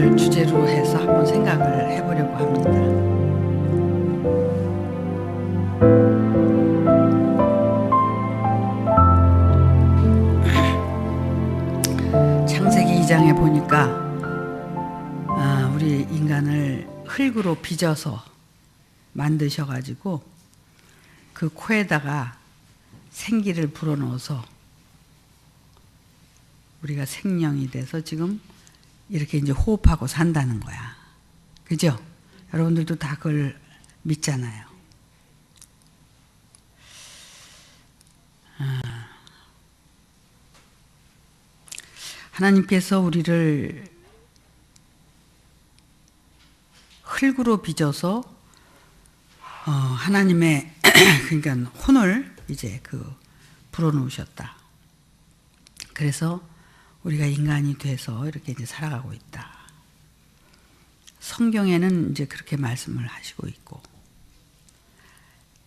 오늘 주제로 해서 한번 생각을 해보려고 합니다. 창세기 2장에 보니까 우리 인간을 흙으로 빚어서 만드셔가지고 그 코에다가 생기를 불어넣어서 우리가 생명이 돼서 지금 이렇게 이제 호흡하고 산다는 거야. 그죠? 여러분들도 다 그걸 믿잖아요. 하나님께서 우리를 흙으로 빚어서 하나님의 그러니까 혼을 이제 불어넣으셨다. 그래서 우리가 인간이 돼서 이렇게 이제 살아가고 있다. 성경에는 이제 그렇게 말씀을 하시고 있고,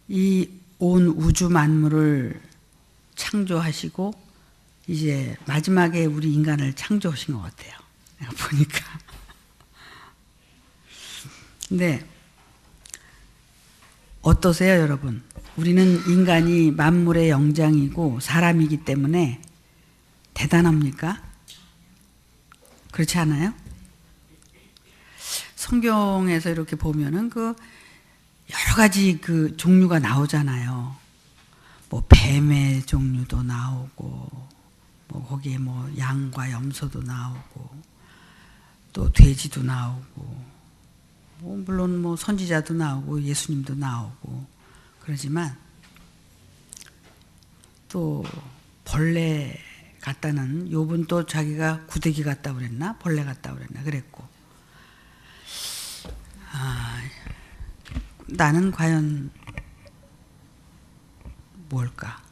이 온 우주 만물을 창조하시고 이제 마지막에 우리 인간을 창조하신 것 같아요. 내가 보니까. 근데 어떠세요, 여러분? 우리는 인간이 만물의 영장이고 사람이기 때문에 대단합니까? 그렇지 않아요? 성경에서 이렇게 보면은 여러 가지 종류가 나오잖아요. 뭐 뱀의 종류도 나오고, 뭐 거기에 뭐 양과 염소도 나오고, 또 돼지도 나오고, 뭐 물론 뭐 선지자도 나오고 예수님도 나오고 그러지만 또 벌레 같다는 욥은 또 자기가 구데기 같다고 그랬나? 벌레 같다고 그랬나? 그랬고 나는 과연 뭘까?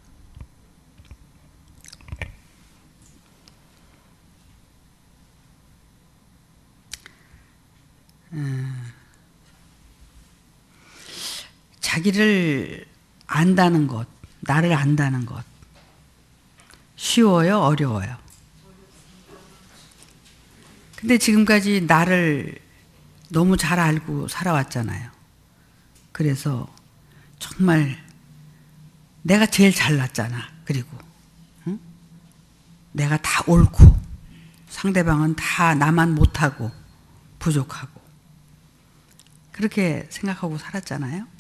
자기를 안다는 것, 나를 안다는 것 쉬워요? 어려워요? 근데 지금까지 나를 너무 잘 알고 살아왔잖아요. 그래서 정말 내가 제일 잘났잖아. 그리고 응? 내가 다 옳고 상대방은 다 나만 못하고 부족하고 그렇게 생각하고 살았잖아요.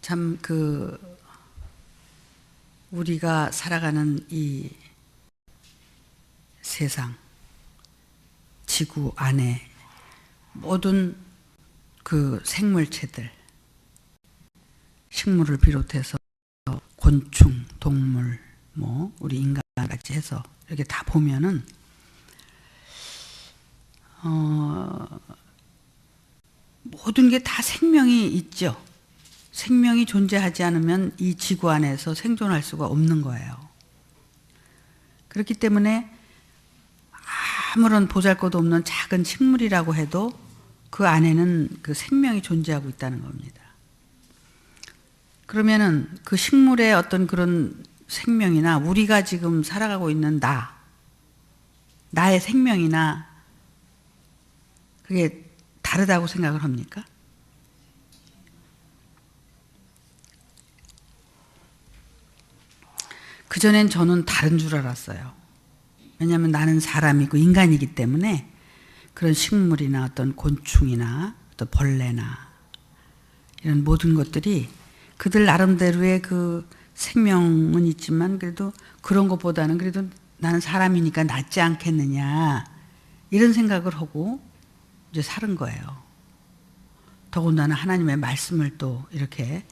참 우리가 살아가는 이 세상, 지구 안에 모든 생물체들, 식물을 비롯해서 곤충, 동물, 뭐 우리 인간같이 해서 이렇게 다 보면은 모든 게 다 생명이 있죠. 생명이 존재하지 않으면 이 지구 안에서 생존할 수가 없는 거예요. 그렇기 때문에 아무런 보잘것도 없는 작은 식물이라고 해도 그 안에는 생명이 존재하고 있다는 겁니다. 그러면은 그 식물의 어떤 그런 생명이나 우리가 지금 살아가고 있는 나의 생명이나 그게 다르다고 생각을 합니까? 그전엔 저는 다른 줄 알았어요. 왜냐하면 나는 사람이고 인간이기 때문에 그런 식물이나 어떤 곤충이나 또 벌레나 이런 모든 것들이 그들 나름대로의 생명은 있지만 그래도 그런 것보다는 그래도 나는 사람이니까 낫지 않겠느냐 이런 생각을 하고 이제 사는 거예요. 더군다나 하나님의 말씀을 또 이렇게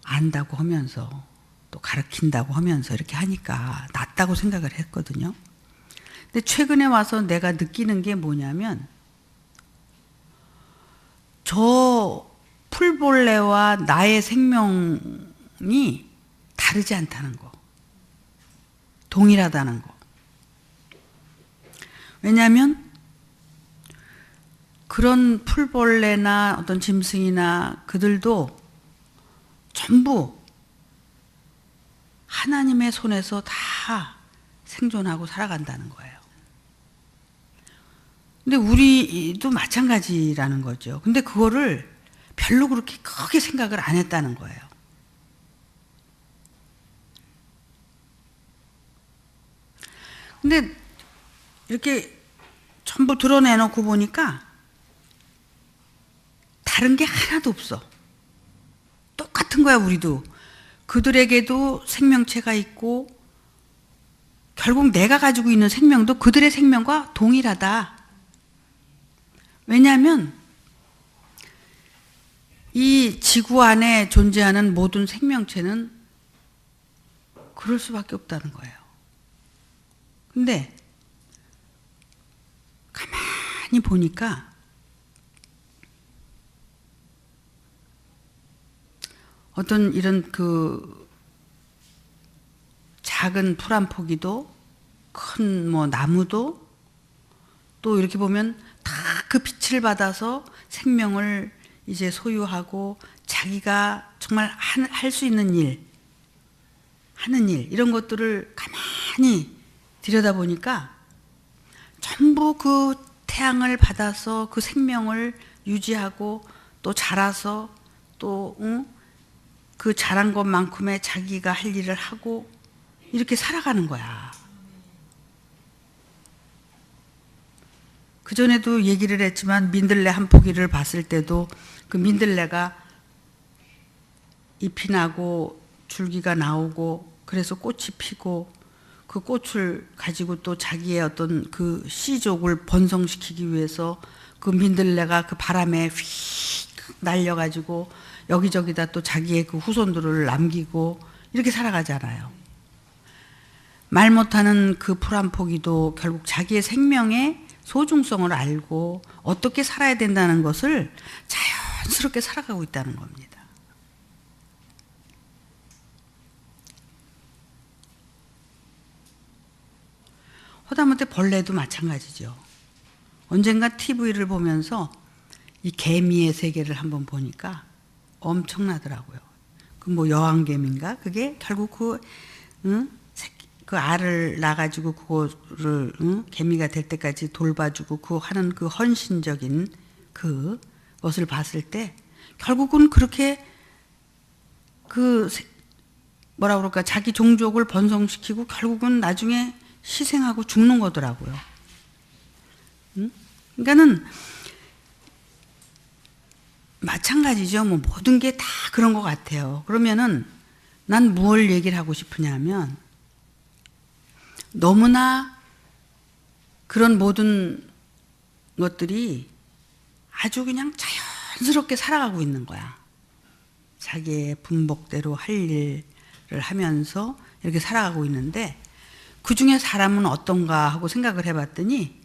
안다고 하면서 또 가르친다고 하면서 이렇게 하니까 낫다고 생각을 했거든요. 근데 최근에 와서 내가 느끼는 게 뭐냐면 저 풀벌레와 나의 생명이 다르지 않다는 거. 동일하다는 거. 왜냐하면 그런 풀벌레나 어떤 짐승이나 그들도 전부 하나님의 손에서 다 생존하고 살아간다는 거예요. 근데 우리도 마찬가지라는 거죠. 근데 그거를 별로 그렇게 크게 생각을 안 했다는 거예요. 근데 이렇게 전부 드러내놓고 보니까 다른 게 하나도 없어. 똑같은 거야, 우리도. 그들에게도 생명체가 있고 결국 내가 가지고 있는 생명도 그들의 생명과 동일하다. 왜냐하면 이 지구 안에 존재하는 모든 생명체는 그럴 수밖에 없다는 거예요. 근데 가만히 보니까 어떤 이런 그 작은 풀 한 포기도 큰 뭐 나무도 또 이렇게 보면 다 그 빛을 받아서 생명을 이제 소유하고 자기가 정말 할 수 있는 일, 하는 일 이런 것들을 가만히 들여다보니까 전부 그 태양을 받아서 그 생명을 유지하고 또 자라서 또 그 자란 것만큼의 자기가 할 일을 하고 이렇게 살아가는 거야. 그전에도 얘기를 했지만 민들레 한 포기를 봤을 때도 그 민들레가 잎이 나고 줄기가 나오고 그래서 꽃이 피고 그 꽃을 가지고 또 자기의 어떤 그 씨족을 번성시키기 위해서 그 민들레가 그 바람에 휙 날려가지고 여기저기다 또 자기의 그 후손들을 남기고 이렇게 살아가잖아요. 말 못하는 그 풀 한 포기도 결국 자기의 생명의 소중성을 알고 어떻게 살아야 된다는 것을 자연스럽게 살아가고 있다는 겁니다. 허다못해 벌레도 마찬가지죠. 언젠가 TV를 보면서 이 개미의 세계를 한번 보니까 엄청나더라고요. 그 뭐 여왕개미인가? 그게 결국 그 알을 낳아가지고 그거를 개미가 될 때까지 돌봐주고 그 하는 그 헌신적인 그 것을 봤을 때 결국은 그렇게 그 뭐라 그럴까 자기 종족을 번성시키고 결국은 나중에 희생하고 죽는 거더라고요. 그러니까는 마찬가지죠. 뭐 모든 게 다 그런 것 같아요. 그러면은 난 무엇을 얘기를 하고 싶으냐면 너무나 그런 모든 것들이 아주 그냥 자연스럽게 살아가고 있는 거야. 자기의 분복대로 할 일을 하면서 이렇게 살아가고 있는데 그 중에 사람은 어떤가 하고 생각을 해봤더니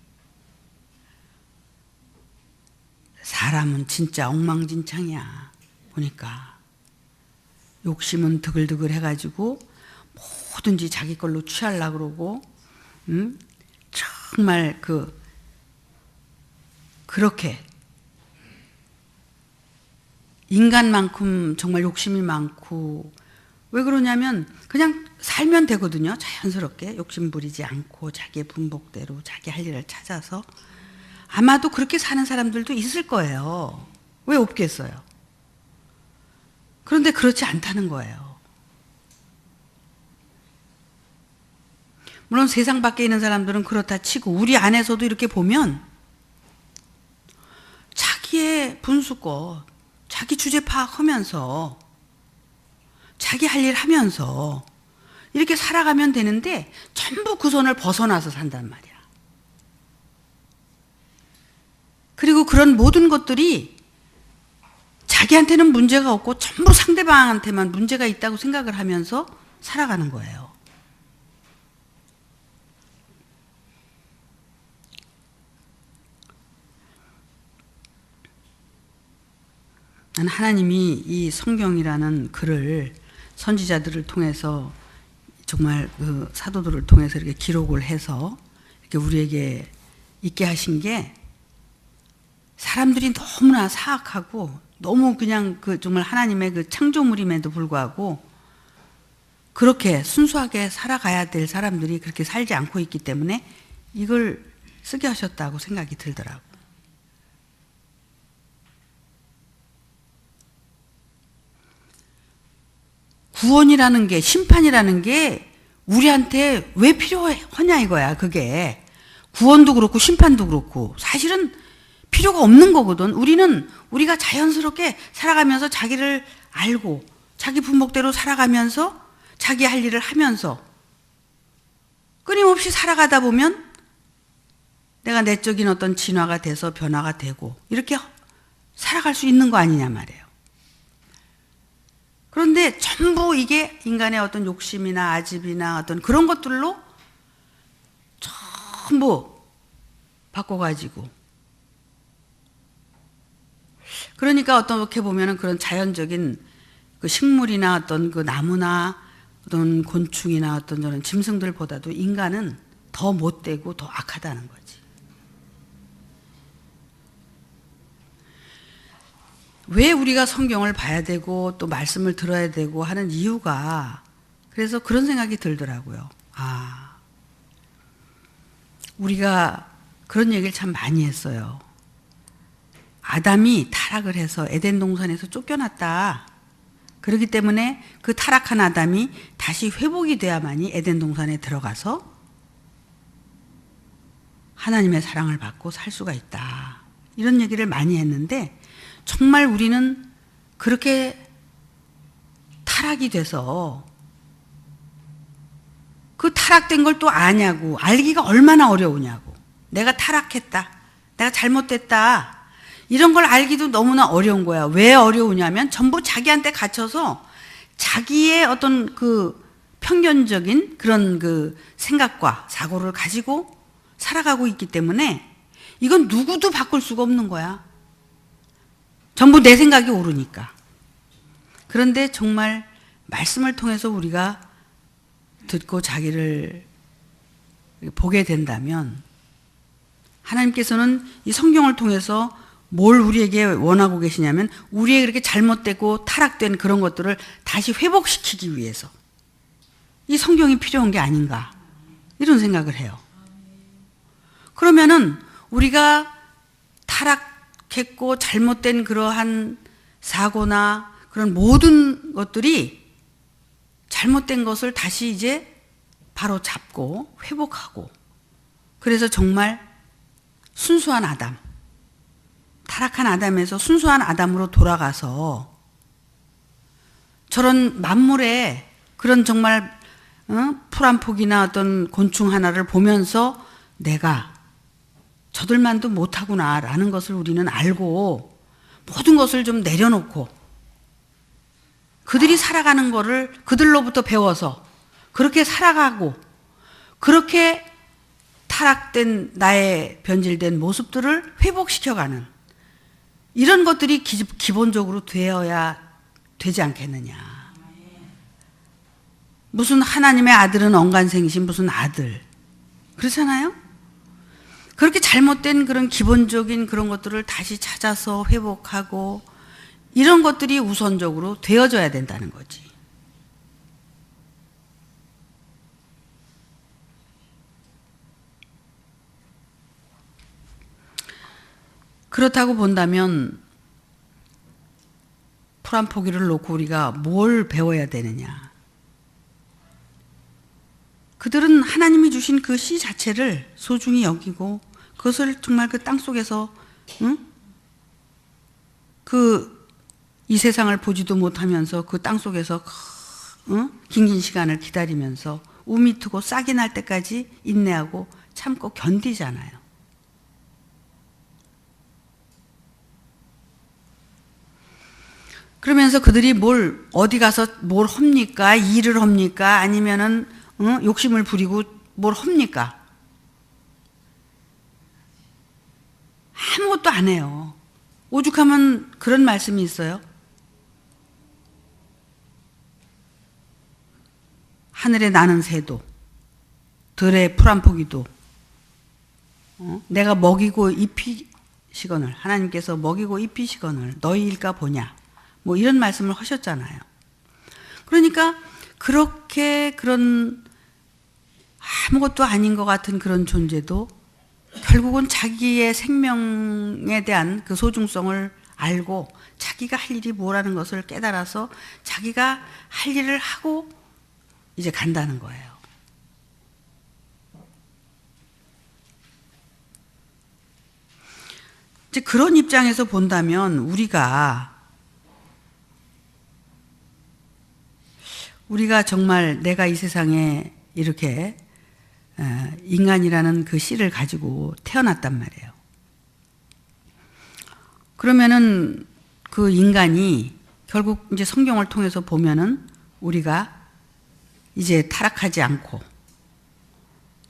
사람은 진짜 엉망진창이야. 보니까 욕심은 드글드글 해가지고 뭐든지 자기 걸로 취하려고 그러고 정말 그렇게 인간만큼 정말 욕심이 많고 왜 그러냐면 그냥 살면 되거든요. 자연스럽게 욕심 부리지 않고 자기의 분복대로 자기 할 일을 찾아서 아마도 그렇게 사는 사람들도 있을 거예요. 왜 없겠어요? 그런데 그렇지 않다는 거예요. 물론 세상 밖에 있는 사람들은 그렇다 치고 우리 안에서도 이렇게 보면 자기의 분수껏 자기 주제 파악하면서 자기 할 일 하면서 이렇게 살아가면 되는데 전부 그 손을 벗어나서 산단 말이야. 그리고 그런 모든 것들이 자기한테는 문제가 없고 전부 상대방한테만 문제가 있다고 생각을 하면서 살아가는 거예요. 하나님이 이 성경이라는 글을 선지자들을 통해서 정말 그 사도들을 통해서 이렇게 기록을 해서 이렇게 우리에게 있게 하신 게 사람들이 너무나 사악하고 너무 그냥 그 정말 하나님의 그 창조물임에도 불구하고 그렇게 순수하게 살아가야 될 사람들이 그렇게 살지 않고 있기 때문에 이걸 쓰게 하셨다고 생각이 들더라고요. 구원이라는 게, 심판이라는 게 우리한테 왜 필요하냐 이거야. 그게 구원도 그렇고 심판도 그렇고 사실은 필요가 없는 거거든. 우리가 자연스럽게 살아가면서 자기를 알고 자기 분목대로 살아가면서 자기 할 일을 하면서 끊임없이 살아가다 보면 내가 내적인 어떤 진화가 돼서 변화가 되고 이렇게 살아갈 수 있는 거 아니냐 말이에요. 그런데 전부 이게 인간의 어떤 욕심이나 아집이나 어떤 그런 것들로 전부 바꿔가지고, 그러니까 어떻게 보면은 그런 자연적인 그 식물이나 어떤 그 나무나 어떤 곤충이나 어떤 저런 짐승들보다도 인간은 더 못되고 더 악하다는 거지. 왜 우리가 성경을 봐야 되고 또 말씀을 들어야 되고 하는 이유가, 그래서 그런 생각이 들더라고요. 우리가 그런 얘기를 참 많이 했어요. 아담이 타락을 해서 에덴 동산에서 쫓겨났다. 그렇기 때문에 그 타락한 아담이 다시 회복이 돼야만이 에덴 동산에 들어가서 하나님의 사랑을 받고 살 수가 있다. 이런 얘기를 많이 했는데 정말 우리는 그렇게 타락이 돼서 그 타락된 걸 또 아냐고, 알기가 얼마나 어려우냐고. 내가 타락했다, 내가 잘못됐다, 이런 걸 알기도 너무나 어려운 거야. 왜 어려우냐면 전부 자기한테 갇혀서 자기의 어떤 그 편견적인 그런 그 생각과 사고를 가지고 살아가고 있기 때문에 이건 누구도 바꿀 수가 없는 거야. 전부 내 생각이 옳으니까. 그런데 정말 말씀을 통해서 우리가 듣고 자기를 보게 된다면 하나님께서는 이 성경을 통해서 뭘 우리에게 원하고 계시냐면 우리의 그렇게 잘못되고 타락된 그런 것들을 다시 회복시키기 위해서 이 성경이 필요한 게 아닌가, 이런 생각을 해요. 그러면은 우리가 타락했고 잘못된 그러한 사고나 그런 모든 것들이 잘못된 것을 다시 이제 바로 잡고 회복하고, 그래서 정말 순수한 아담, 타락한 아담에서 순수한 아담으로 돌아가서 저런 만물의 그런 정말 풀 한 폭이나 어떤 곤충 하나를 보면서 내가 저들만도 못하구나 라는 것을 우리는 알고 모든 것을 좀 내려놓고 그들이 살아가는 거를 그들로부터 배워서 그렇게 살아가고, 그렇게 타락된 나의 변질된 모습들을 회복시켜가는 이런 것들이 기본적으로 되어야 되지 않겠느냐. 무슨 하나님의 아들은 언간생이신 무슨 아들, 그렇잖아요? 그렇게 잘못된 그런 기본적인 그런 것들을 다시 찾아서 회복하고 이런 것들이 우선적으로 되어져야 된다는 거지. 그렇다고 본다면 풀 한 포기를 놓고 우리가 뭘 배워야 되느냐. 그들은 하나님이 주신 그 씨 자체를 소중히 여기고 그것을 정말 그 땅속에서 이 세상을 보지도 못하면서 그 땅속에서 긴긴 시간을 기다리면서 우미 트고 싹이 날 때까지 인내하고 참고 견디잖아요. 그러면서 그들이 어디 가서 뭘 합니까? 일을 합니까? 아니면은 욕심을 부리고 뭘 합니까? 아무것도 안 해요. 오죽하면 그런 말씀이 있어요. 하늘에 나는 새도 들에 풀 한 포기도 내가 먹이고 입히시거늘, 하나님께서 먹이고 입히시거늘 너희 일까 보냐, 뭐 이런 말씀을 하셨잖아요. 그러니까 그렇게 그런 아무것도 아닌 것 같은 그런 존재도 결국은 자기의 생명에 대한 그 소중성을 알고 자기가 할 일이 뭐라는 것을 깨달아서 자기가 할 일을 하고 이제 간다는 거예요. 이제 그런 입장에서 본다면 우리가 정말 내가 이 세상에 이렇게 인간이라는 그 씨를 가지고 태어났단 말이에요. 그러면은 그 인간이 결국 이제 성경을 통해서 보면은 우리가 이제 타락하지 않고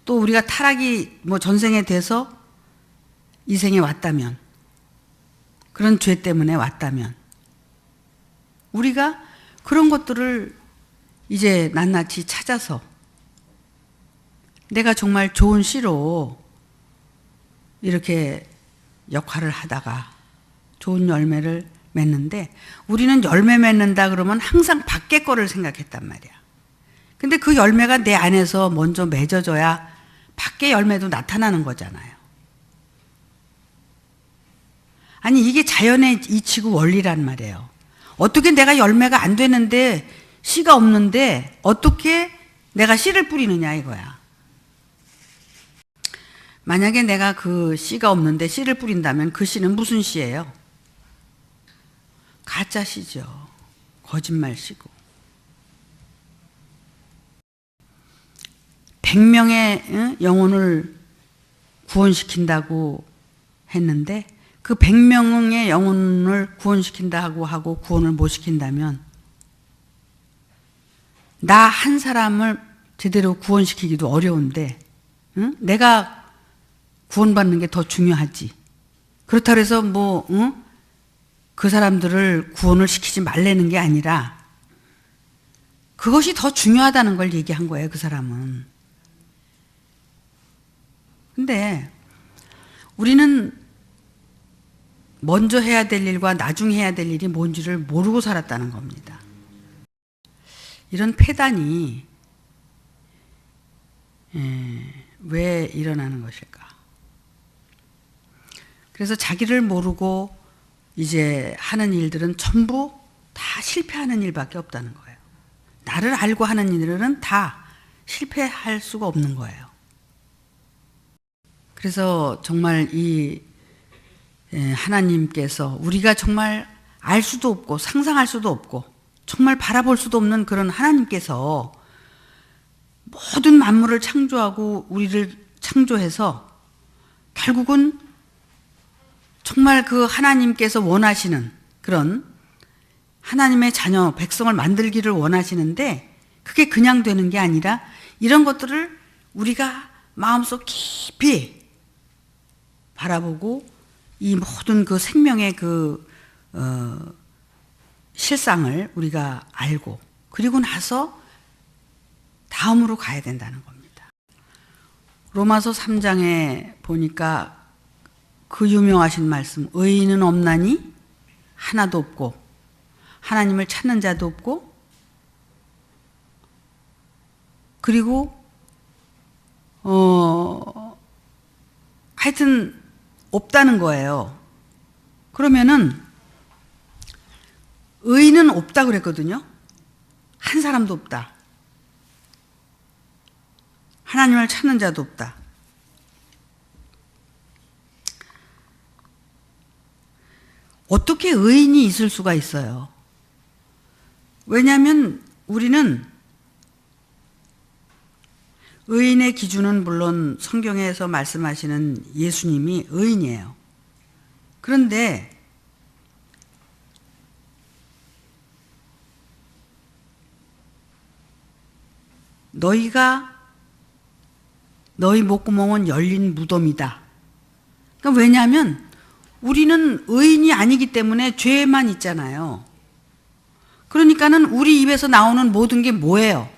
또 우리가 타락이 뭐 전생에 돼서 이 생에 왔다면, 그런 죄 때문에 왔다면 우리가 그런 것들을 이제 낱낱이 찾아서 내가 정말 좋은 씨로 이렇게 역할을 하다가 좋은 열매를 맺는데, 우리는 열매 맺는다 그러면 항상 밖에 거를 생각했단 말이야. 근데 그 열매가 내 안에서 먼저 맺어져야 밖에 열매도 나타나는 거잖아요. 아니, 이게 자연의 이치고 원리란 말이에요. 어떻게 내가 열매가 안 되는데, 씨가 없는데 어떻게 내가 씨를 뿌리느냐 이거야. 만약에 내가 그 씨가 없는데 씨를 뿌린다면 그 씨는 무슨 씨예요? 가짜 씨죠. 거짓말 씨고. 100명의 영혼을 구원시킨다고 했는데 그 100명의 영혼을 구원시킨다고 하고 구원을 못 시킨다면 나 한 사람을 제대로 구원시키기도 어려운데, 응? 내가 구원받는 게 더 중요하지. 그렇다고 해서 뭐 그 사람들을 구원을 시키지 말라는 게 아니라 그것이 더 중요하다는 걸 얘기한 거예요, 그 사람은. 근데 우리는 먼저 해야 될 일과 나중에 해야 될 일이 뭔지를 모르고 살았다는 겁니다. 이런 폐단이 왜 일어나는 것일까? 그래서 자기를 모르고 이제 하는 일들은 전부 다 실패하는 일밖에 없다는 거예요. 나를 알고 하는 일들은 다 실패할 수가 없는 거예요. 그래서 정말 이 하나님께서 우리가 정말 알 수도 없고 상상할 수도 없고 정말 바라볼 수도 없는 그런 하나님께서 모든 만물을 창조하고 우리를 창조해서 결국은 정말 그 하나님께서 원하시는 그런 하나님의 자녀, 백성을 만들기를 원하시는데 그게 그냥 되는 게 아니라 이런 것들을 우리가 마음속 깊이 바라보고 이 모든 그 생명의 그 실상을 우리가 알고 그리고 나서 다음으로 가야 된다는 겁니다. 로마서 3장에 보니까 그 유명하신 말씀, 의인은 없나니 하나도 없고 하나님을 찾는 자도 없고 그리고 하여튼 없다는 거예요. 그러면은 의인은 없다 그랬거든요. 한 사람도 없다. 하나님을 찾는 자도 없다. 어떻게 의인이 있을 수가 있어요? 왜냐하면 우리는 의인의 기준은 물론 성경에서 말씀하시는 예수님이 의인이에요. 그런데 너희 목구멍은 열린 무덤이다. 그러니까 왜냐하면 우리는 의인이 아니기 때문에 죄만 있잖아요. 그러니까는 우리 입에서 나오는 모든 게 뭐예요?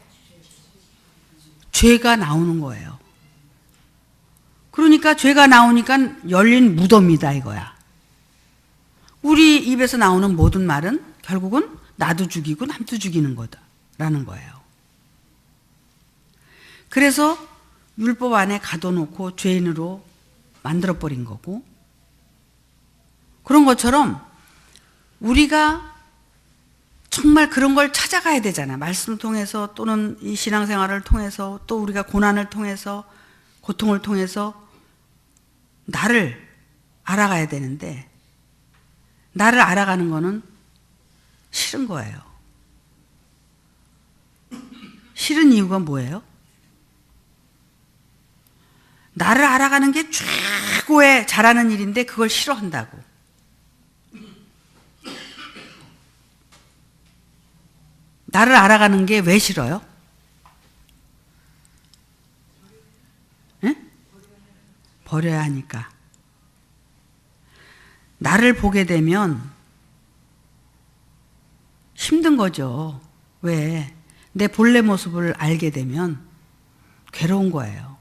죄가 나오는 거예요. 그러니까 죄가 나오니까 열린 무덤이다 이거야. 우리 입에서 나오는 모든 말은 결국은 나도 죽이고 남도 죽이는 거다라는 거예요. 그래서 율법 안에 가둬놓고 죄인으로 만들어버린 거고, 그런 것처럼 우리가 정말 그런 걸 찾아가야 되잖아. 말씀을 통해서 또는 이 신앙생활을 통해서 또 우리가 고난을 통해서 고통을 통해서 나를 알아가야 되는데, 나를 알아가는 거는 싫은 거예요. 싫은 이유가 뭐예요? 나를 알아가는 게 최고의 잘하는 일인데 그걸 싫어한다고. 나를 알아가는 게 왜 싫어요? 응? 버려야 하니까. 나를 보게 되면 힘든 거죠. 왜? 내 본래 모습을 알게 되면 괴로운 거예요.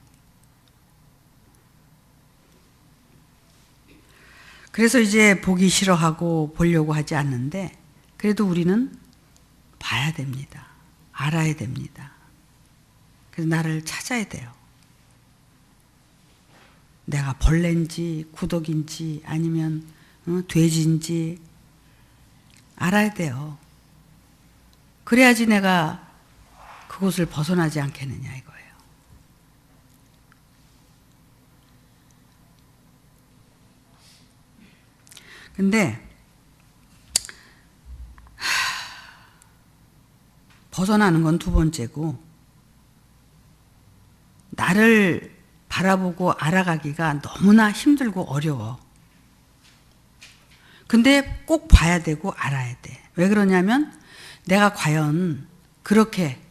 그래서 이제 보기 싫어하고 보려고 하지 않는데, 그래도 우리는 봐야 됩니다. 알아야 됩니다. 그래서 나를 찾아야 돼요. 내가 벌레인지 구덕인지 아니면 돼지인지 알아야 돼요. 그래야지 내가 그곳을 벗어나지 않겠느냐 이거예요. 근데 벗어나는 건 두 번째고, 나를 바라보고 알아가기가 너무나 힘들고 어려워. 근데 꼭 봐야 되고 알아야 돼. 왜 그러냐면 내가 과연 그렇게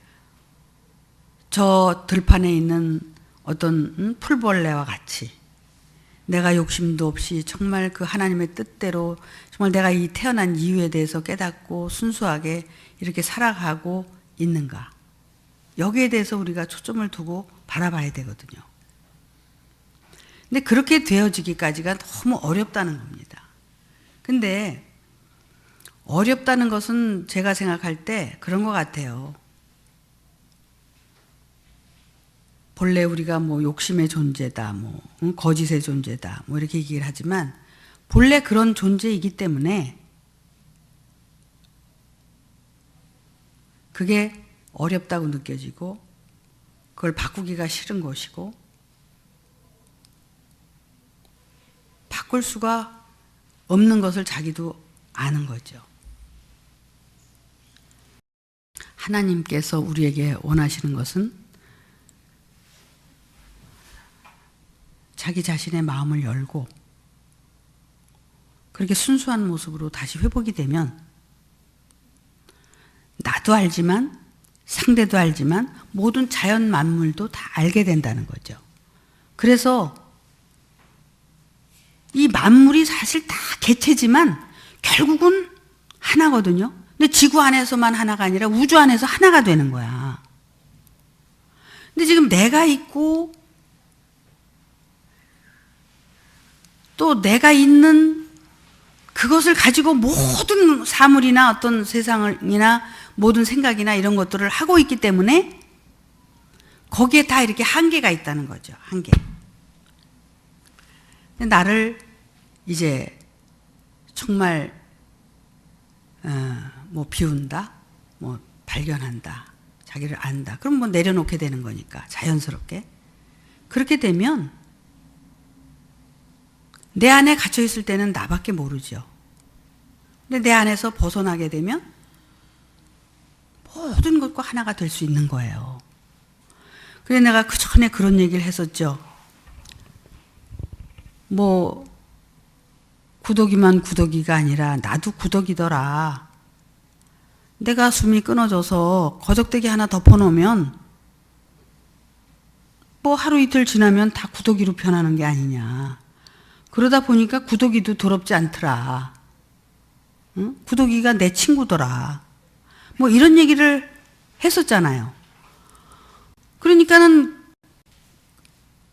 저 들판에 있는 어떤 풀벌레와 같이 내가 욕심도 없이 정말 그 하나님의 뜻대로 정말 내가 이 태어난 이유에 대해서 깨닫고 순수하게 이렇게 살아가고 있는가. 여기에 대해서 우리가 초점을 두고 바라봐야 되거든요. 근데 그렇게 되어지기까지가 너무 어렵다는 겁니다. 근데 어렵다는 것은 제가 생각할 때 그런 것 같아요. 본래 우리가 뭐 욕심의 존재다, 뭐 거짓의 존재다, 뭐 이렇게 얘기를 하지만 본래 그런 존재이기 때문에 그게 어렵다고 느껴지고 그걸 바꾸기가 싫은 것이고 바꿀 수가 없는 것을 자기도 아는 거죠. 하나님께서 우리에게 원하시는 것은 자기 자신의 마음을 열고 그렇게 순수한 모습으로 다시 회복이 되면 나도 알지만 상대도 알지만 모든 자연 만물도 다 알게 된다는 거죠. 그래서 이 만물이 사실 다 개체지만 결국은 하나거든요. 근데 지구 안에서만 하나가 아니라 우주 안에서 하나가 되는 거야. 근데 지금 내가 있고 또 내가 있는 그것을 가지고 모든 사물이나 어떤 세상이나 모든 생각이나 이런 것들을 하고 있기 때문에 거기에 다 이렇게 한계가 있다는 거죠. 한계. 나를 이제 정말 뭐 비운다, 뭐 발견한다, 자기를 안다. 그럼 뭐 내려놓게 되는 거니까 자연스럽게. 그렇게 되면 내 안에 갇혀 있을 때는 나밖에 모르죠. 근데 내 안에서 벗어나게 되면 모든 것과 하나가 될 수 있는 거예요. 그래서 내가 그 전에 그런 얘기를 했었죠. 뭐 구더기만 구더기가 아니라 나도 구더기더라. 내가 숨이 끊어져서 거적대기 하나 덮어놓으면 뭐 하루 이틀 지나면 다 구더기로 변하는 게 아니냐. 그러다 보니까 구더기도 더럽지 않더라. 응? 구더기가 내 친구더라. 뭐 이런 얘기를 했었잖아요. 그러니까는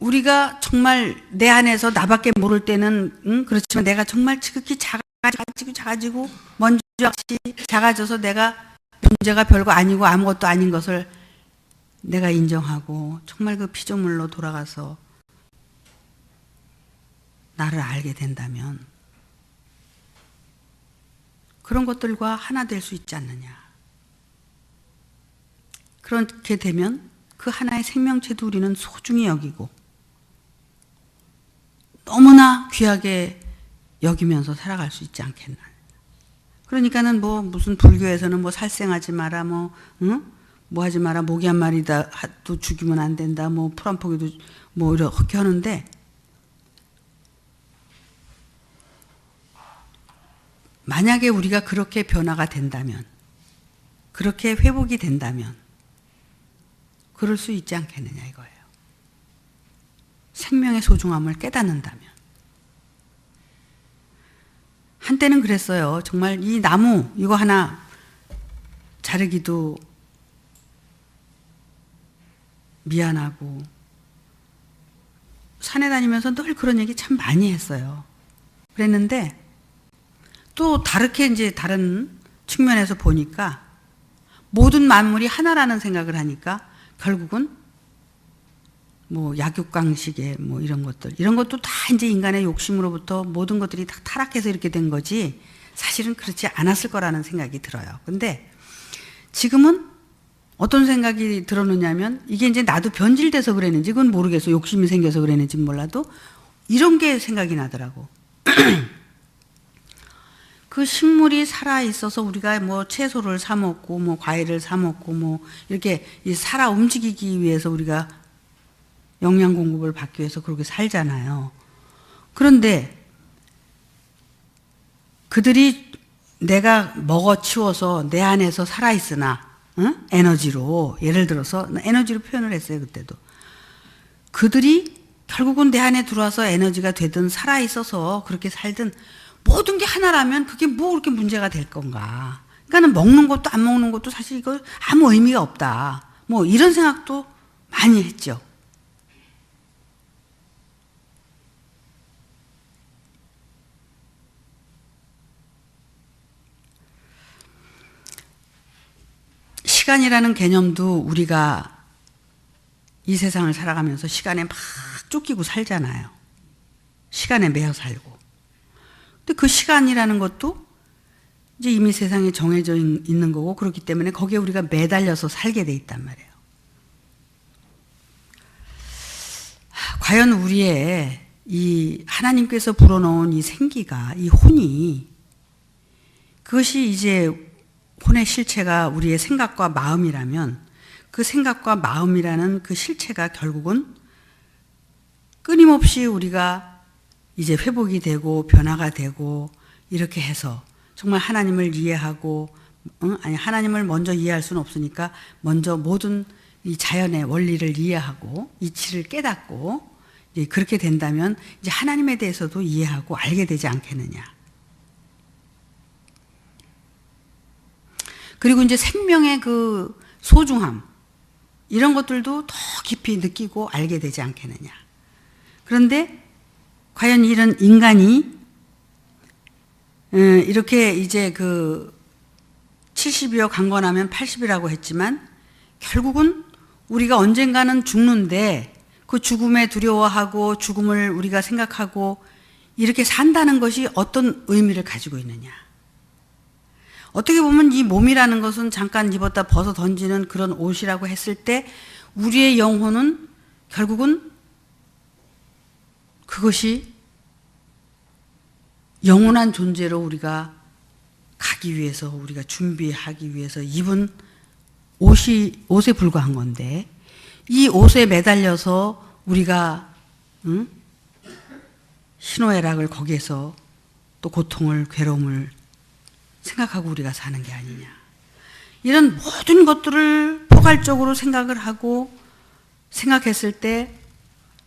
우리가 정말 내 안에서 나밖에 모를 때는 그렇지만 내가 정말 지극히 작아지고 먼저같이 작아져서 내가 문제가 별거 아니고 아무것도 아닌 것을 내가 인정하고 정말 그 피조물로 돌아가서 나를 알게 된다면 그런 것들과 하나 될 수 있지 않느냐. 그렇게 되면 그 하나의 생명체도 우리는 소중히 여기고 너무나 귀하게 여기면서 살아갈 수 있지 않겠나. 그러니까는 뭐 무슨 불교에서는 뭐 살생하지 마라, 뭐 하지 마라, 모기 한 마리도 죽이면 안 된다, 뭐 풀 한 포기도 뭐 이렇게 하는데, 만약에 우리가 그렇게 변화가 된다면, 그렇게 회복이 된다면 그럴 수 있지 않겠느냐 이거예요. 생명의 소중함을 깨닫는다면. 한때는 그랬어요. 정말 이 나무 이거 하나 자르기도 미안하고 산에 다니면서 늘 그런 얘기 참 많이 했어요. 그랬는데 또 다르게 이제 다른 측면에서 보니까 모든 만물이 하나라는 생각을 하니까 결국은 뭐 약육강식의 뭐 이런 것도 다 이제 인간의 욕심으로부터 모든 것들이 다 타락해서 이렇게 된 거지 사실은 그렇지 않았을 거라는 생각이 들어요. 근데 지금은 어떤 생각이 들었느냐면 이게 이제 나도 변질돼서 그랬는지 그건 모르겠어. 욕심이 생겨서 그랬는지 몰라도 이런 게 생각이 나더라고. 그 식물이 살아 있어서 우리가 뭐 채소를 사 먹고 뭐 과일을 사 먹고 뭐 이렇게 살아 움직이기 위해서 우리가 영양 공급을 받기 위해서 그렇게 살잖아요. 그런데 그들이 내가 먹어치워서 내 안에서 살아 있으나 에너지로, 예를 들어서 에너지로 표현을 했어요. 그때도 그들이 결국은 내 안에 들어와서 에너지가 되든 살아 있어서 그렇게 살든 모든 게 하나라면 그게 뭐 그렇게 문제가 될 건가. 그러니까는 먹는 것도 안 먹는 것도 사실 이거 아무 의미가 없다. 뭐 이런 생각도 많이 했죠. 시간이라는 개념도 우리가 이 세상을 살아가면서 시간에 막 쫓기고 살잖아요. 시간에 매여 살고. 근데 그 시간이라는 것도 이제 이미 세상에 정해져 있는 거고 그렇기 때문에 거기에 우리가 매달려서 살게 돼 있단 말이에요. 과연 우리의 이 하나님께서 불어넣은 이 생기가, 이 혼이, 그것이 이제 혼의 실체가 우리의 생각과 마음이라면 그 생각과 마음이라는 그 실체가 결국은 끊임없이 우리가 이제 회복이 되고 변화가 되고 이렇게 해서 정말 하나님을 이해하고 하나님을 먼저 이해할 수는 없으니까 먼저 모든 이 자연의 원리를 이해하고 이치를 깨닫고 이제 그렇게 된다면 이제 하나님에 대해서도 이해하고 알게 되지 않겠느냐. 그리고 이제 생명의 그 소중함 이런 것들도 더 깊이 느끼고 알게 되지 않겠느냐. 그런데 과연 이런 인간이 이렇게 이제 그 70이여 강건하면 80이라고 했지만 결국은 우리가 언젠가는 죽는데 그 죽음에 두려워하고 죽음을 우리가 생각하고 이렇게 산다는 것이 어떤 의미를 가지고 있느냐. 어떻게 보면 이 몸이라는 것은 잠깐 입었다 벗어 던지는 그런 옷이라고 했을 때 우리의 영혼은 결국은 그것이 영원한 존재로 우리가 가기 위해서 우리가 준비하기 위해서 입은 옷에 불과한 건데 이 옷에 매달려서 우리가 희노애락을 거기에서 또 고통을 괴로움을 생각하고 우리가 사는 게 아니냐. 이런 모든 것들을 포괄적으로 생각을 하고 생각했을 때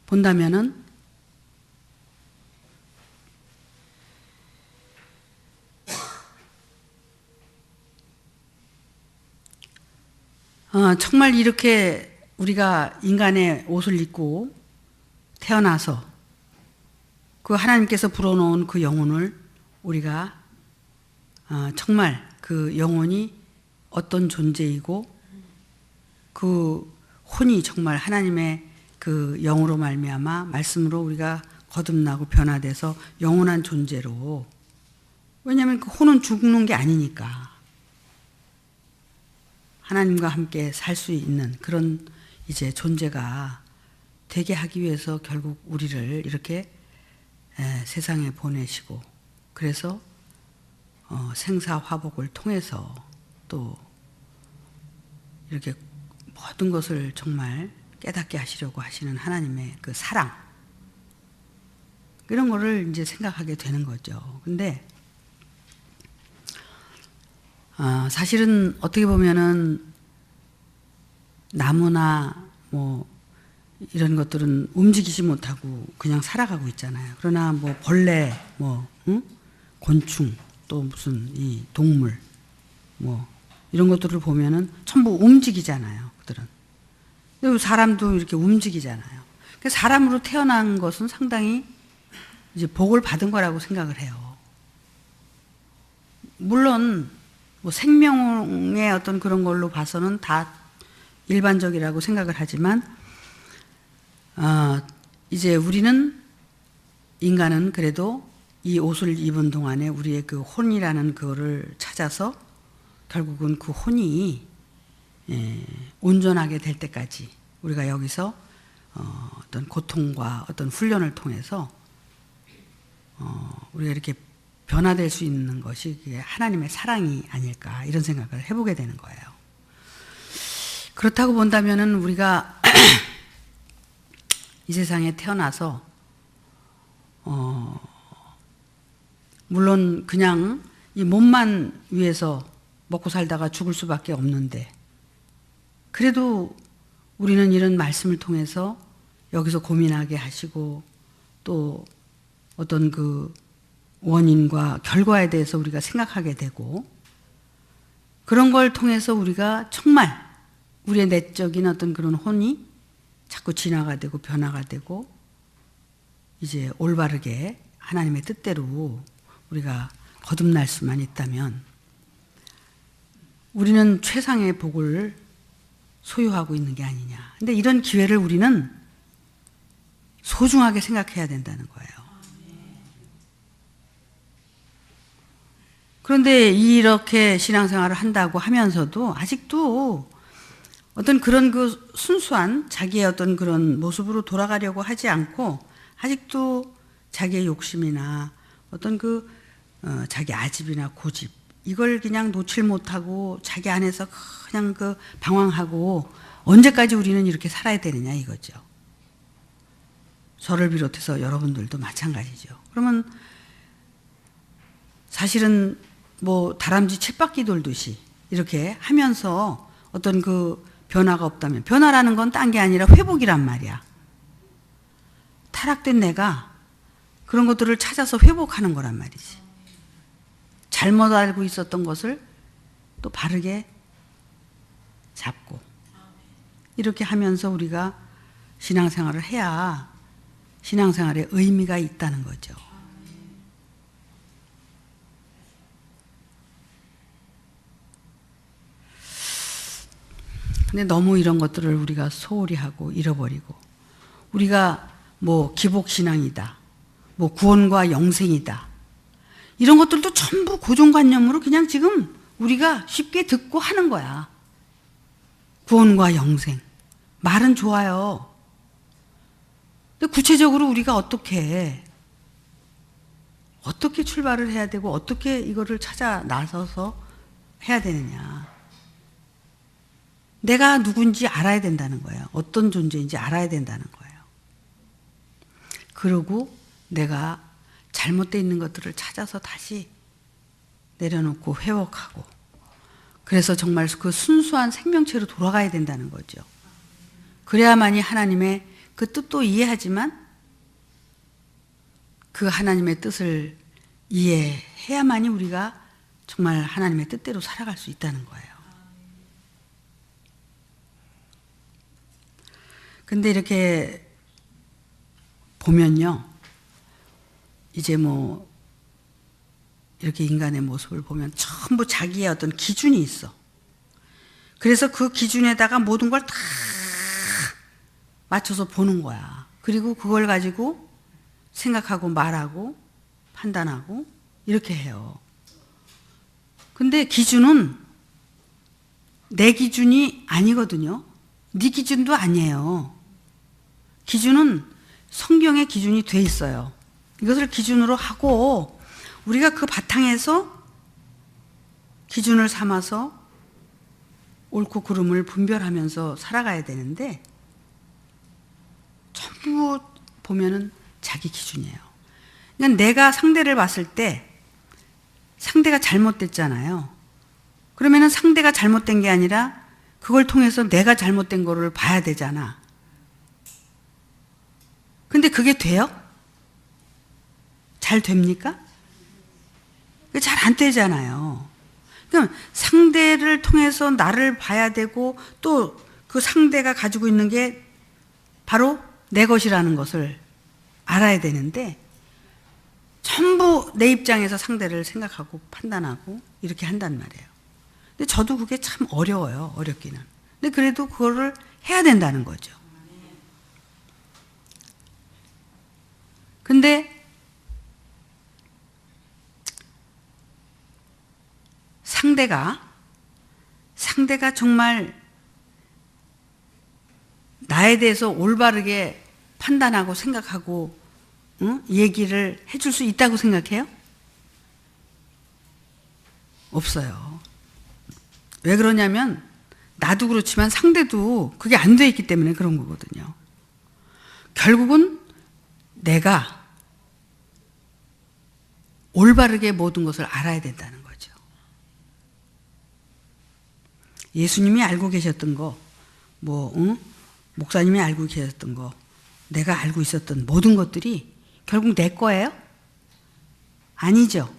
본다면은 정말 이렇게 우리가 인간의 옷을 입고 태어나서 그 하나님께서 불어넣은 그 영혼을 우리가 정말 그 영혼이 어떤 존재이고 그 혼이 정말 하나님의 그 영으로 말미암아 말씀으로 우리가 거듭나고 변화돼서 영원한 존재로, 왜냐하면 그 혼은 죽는 게 아니니까 하나님과 함께 살 수 있는 그런 이제 존재가 되게 하기 위해서 결국 우리를 이렇게 세상에 보내시고, 그래서 생사화복을 통해서 또 이렇게 모든 것을 정말 깨닫게 하시려고 하시는 하나님의 그 사랑, 이런 거를 이제 생각하게 되는 거죠. 근데 사실은 어떻게 보면은 나무나 뭐 이런 것들은 움직이지 못하고 그냥 살아가고 있잖아요. 그러나 뭐 벌레, 뭐 곤충, 또 무슨 이 동물, 뭐 이런 것들을 보면은 전부 움직이잖아요. 그들은. 근데 사람도 이렇게 움직이잖아요. 그러니까 사람으로 태어난 것은 상당히 이제 복을 받은 거라고 생각을 해요. 물론 뭐 생명의 어떤 그런 걸로 봐서는 다 일반적이라고 생각을 하지만, 이제 우리는, 인간은 그래도 이 옷을 입은 동안에 우리의 그 혼이라는 그거를 찾아서 결국은 그 혼이 온전하게 될 때까지 우리가 여기서 어떤 고통과 어떤 훈련을 통해서 우리가 이렇게 변화될 수 있는 것이 그게 하나님의 사랑이 아닐까, 이런 생각을 해보게 되는 거예요. 그렇다고 본다면은 우리가 이 세상에 태어나서 물론 그냥 이 몸만 위해서 먹고 살다가 죽을 수밖에 없는데, 그래도 우리는 이런 말씀을 통해서 여기서 고민하게 하시고 또 어떤 그 원인과 결과에 대해서 우리가 생각하게 되고, 그런 걸 통해서 우리가 정말 우리의 내적인 어떤 그런 혼이 자꾸 진화가 되고 변화가 되고 이제 올바르게 하나님의 뜻대로 우리가 거듭날 수만 있다면 우리는 최상의 복을 소유하고 있는 게 아니냐. 근데 이런 기회를 우리는 소중하게 생각해야 된다는 거예요. 그런데 이렇게 신앙생활을 한다고 하면서도 아직도 어떤 그런 그 순수한 자기의 어떤 그런 모습으로 돌아가려고 하지 않고 아직도 자기의 욕심이나 어떤 그 자기 아집이나 고집, 이걸 그냥 놓칠 못하고 자기 안에서 그냥 그 방황하고 언제까지 우리는 이렇게 살아야 되느냐 이거죠. 저를 비롯해서 여러분들도 마찬가지죠. 그러면 사실은 뭐 다람쥐 쳇바퀴 돌듯이 이렇게 하면서 어떤 그 변화가 없다면, 변화라는 건 딴 게 아니라 회복이란 말이야. 타락된 내가 그런 것들을 찾아서 회복하는 거란 말이지. 잘못 알고 있었던 것을 또 바르게 잡고 이렇게 하면서 우리가 신앙생활을 해야 신앙생활에 의미가 있다는 거죠. 근데 너무 이런 것들을 우리가 소홀히 하고 잃어버리고, 우리가 뭐 기복신앙이다, 뭐 구원과 영생이다, 이런 것들도 전부 고정관념으로 그냥 지금 우리가 쉽게 듣고 하는 거야. 구원과 영생. 말은 좋아요. 근데 구체적으로 우리가 어떻게 출발을 해야 되고 어떻게 이거를 찾아 나서서 해야 되느냐. 내가 누군지 알아야 된다는 거예요. 어떤 존재인지 알아야 된다는 거예요. 그리고 내가 잘못되어 있는 것들을 찾아서 다시 내려놓고 회복하고, 그래서 정말 그 순수한 생명체로 돌아가야 된다는 거죠. 그래야만이 하나님의 그 뜻도 이해하지만 그 하나님의 뜻을 이해해야만이 우리가 정말 하나님의 뜻대로 살아갈 수 있다는 거예요. 근데 이렇게 보면요, 이제 뭐 이렇게 인간의 모습을 보면 전부 자기의 어떤 기준이 있어. 그래서 그 기준에다가 모든 걸 다 맞춰서 보는 거야. 그리고 그걸 가지고 생각하고 말하고 판단하고 이렇게 해요. 근데 기준은 내 기준이 아니거든요. 네 기준도 아니에요. 기준은 성경의 기준이 돼 있어요. 이것을 기준으로 하고 우리가 그 바탕에서 기준을 삼아서 옳고 그름을 분별하면서 살아가야 되는데 전부 보면은 자기 기준이에요. 그러니까 내가 상대를 봤을 때 상대가 잘못됐잖아요. 그러면은 상대가 잘못된 게 아니라 그걸 통해서 내가 잘못된 거를 봐야 되잖아. 근데 그게 돼요? 잘 됩니까? 잘 안 되잖아요. 그럼 상대를 통해서 나를 봐야 되고 또 그 상대가 가지고 있는 게 바로 내 것이라는 것을 알아야 되는데 전부 내 입장에서 상대를 생각하고 판단하고 이렇게 한단 말이에요. 근데 저도 그게 참 어려워요. 어렵기는. 근데 그래도 그거를 해야 된다는 거죠. 근데 상대가 정말 나에 대해서 올바르게 판단하고 생각하고 얘기를 해줄 수 있다고 생각해요? 없어요. 왜 그러냐면 나도 그렇지만 상대도 그게 안 돼 있기 때문에 그런 거거든요. 결국은 내가 올바르게 모든 것을 알아야 된다는 거죠. 예수님이 알고 계셨던 거, 목사님이 알고 계셨던 거, 내가 알고 있었던 모든 것들이 결국 내 거예요? 아니죠.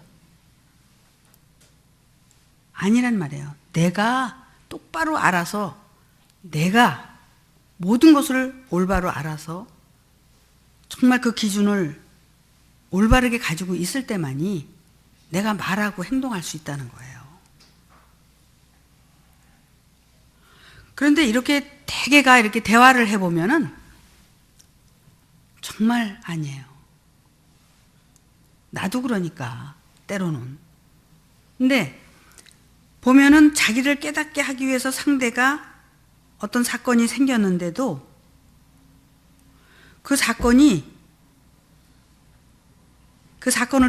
아니란 말이에요. 내가 똑바로 알아서 내가 모든 것을 올바로 알아서 정말 그 기준을 올바르게 가지고 있을 때만이 내가 말하고 행동할 수 있다는 거예요. 그런데 이렇게 대개가 이렇게 대화를 해보면은 정말 아니에요. 나도 그러니까 때로는. 근데 보면은 자기를 깨닫게 하기 위해서 상대가 어떤 사건이 생겼는데도 그 사건을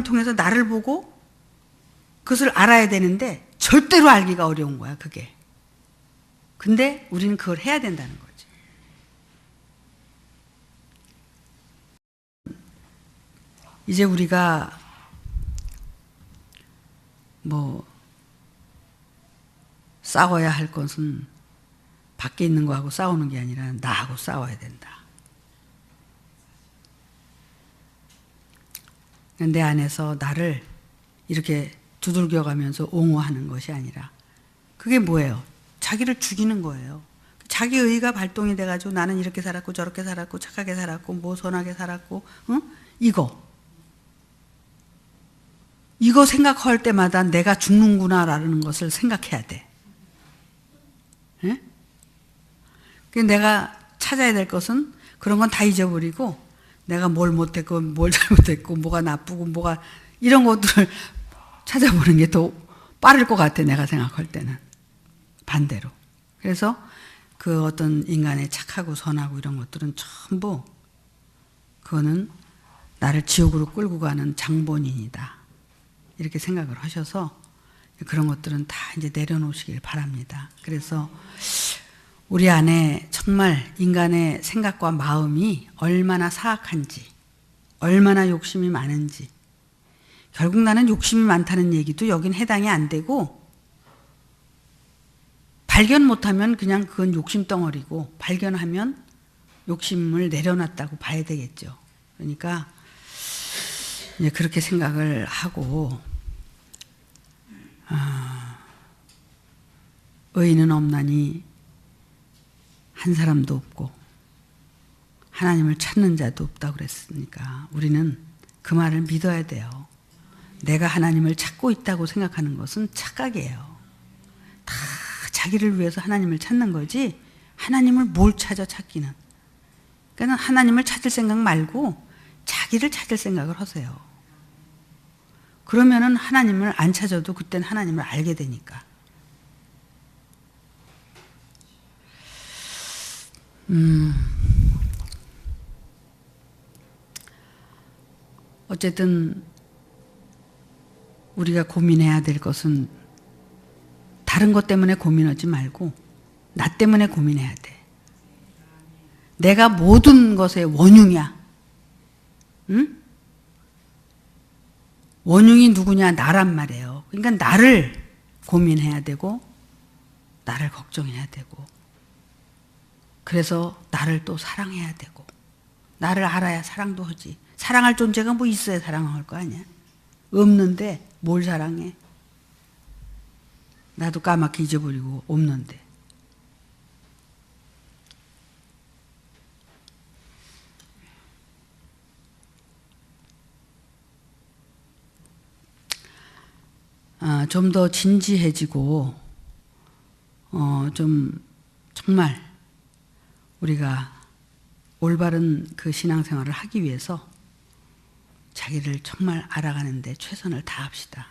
통해서 나를 보고 그것을 알아야 되는데 절대로 알기가 어려운 거야, 그게. 근데 우리는 그걸 해야 된다는 거지. 이제 우리가 싸워야 할 것은 밖에 있는 거하고 싸우는 게 아니라 나하고 싸워야 된다. 내 안에서 나를 이렇게 두들겨 가면서 옹호하는 것이 아니라 그게 뭐예요? 자기를 죽이는 거예요. 자기 의가 발동이 돼가지고 나는 이렇게 살았고 저렇게 살았고 착하게 살았고 선하게 살았고 이거 생각할 때마다 내가 죽는구나라는 것을 생각해야 돼. 예? 내가 찾아야 될 것은 그런 건 다 잊어버리고 내가 뭘 못했고 뭘 잘못했고 뭐가 나쁘고 뭐가 이런 것들을 찾아보는 게 더 빠를 것 같아. 내가 생각할 때는 반대로. 그래서 그 어떤 인간의 착하고 선하고 이런 것들은 전부 그거는 나를 지옥으로 끌고 가는 장본인이다. 이렇게 생각을 하셔서 그런 것들은 다 이제 내려놓으시길 바랍니다. 그래서 우리 안에 정말 인간의 생각과 마음이 얼마나 사악한지, 얼마나 욕심이 많은지, 결국 나는 욕심이 많다는 얘기도 여긴 해당이 안 되고, 발견 못하면 그냥 그건 욕심 덩어리고, 발견하면 욕심을 내려놨다고 봐야 되겠죠. 그러니까 이제 그렇게 생각을 하고, 의인은 없나니 한 사람도 없고 하나님을 찾는 자도 없다고 그랬으니까 우리는 그 말을 믿어야 돼요. 내가 하나님을 찾고 있다고 생각하는 것은 착각이에요. 다 자기를 위해서 하나님을 찾는 거지 하나님을 뭘 찾아 찾기는. 그러니까 하나님을 찾을 생각 말고 자기를 찾을 생각을 하세요. 그러면은 하나님을 안 찾아도 그때는 하나님을 알게 되니까. 어쨌든 우리가 고민해야 될 것은 다른 것 때문에 고민하지 말고 나 때문에 고민해야 돼. 내가 모든 것의 원흉이야. 응? 원흉이 누구냐? 나란 말이에요. 그러니까 나를 고민해야 되고 나를 걱정해야 되고 그래서 나를 또 사랑해야 되고 나를 알아야 사랑도 하지. 사랑할 존재가 뭐 있어야 사랑할 거 아니야? 없는데 뭘 사랑해? 나도 까맣게 잊어버리고 없는데. 좀 더 진지해지고 좀 정말 우리가 올바른 그 신앙생활을 하기 위해서 자기를 정말 알아가는데 최선을 다합시다.